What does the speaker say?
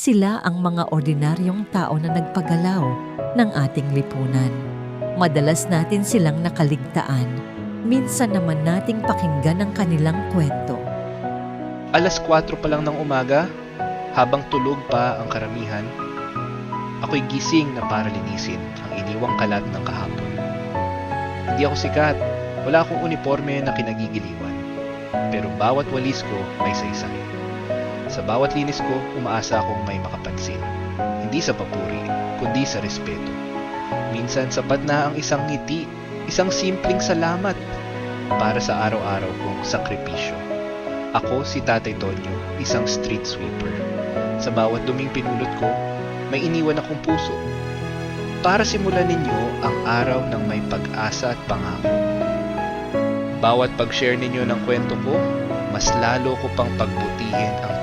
Sila ang mga ordinaryong tao na nagpagalaw ng ating lipunan. Madalas natin silang nakaligtaan. Minsan naman nating pakinggan ang kanilang kwento. Alas 4 pa lang ng umaga, habang tulog pa ang karamihan, ako'y gising na para linisin ang iniwang kalat ng kahapon. Hindi ako sikat, wala akong uniforme na kinagigiliwan, pero bawat walis ko may saysay. Sa bawat linis ko, umaasa akong may makapansin. Hindi sa papuri, kundi sa respeto. Minsan sapat na ang isang ngiti, isang simpleng salamat para sa araw-araw kong sakripisyo. Ako si Tatay Tonyo, isang street sweeper. Sa bawat duming pinulot ko, may iniwan akong puso. Para simulan ninyo ang araw ng may pag-asa at pangako. Bawat pag-share ninyo ng kwento ko, mas lalo ko pang pagbutihin ang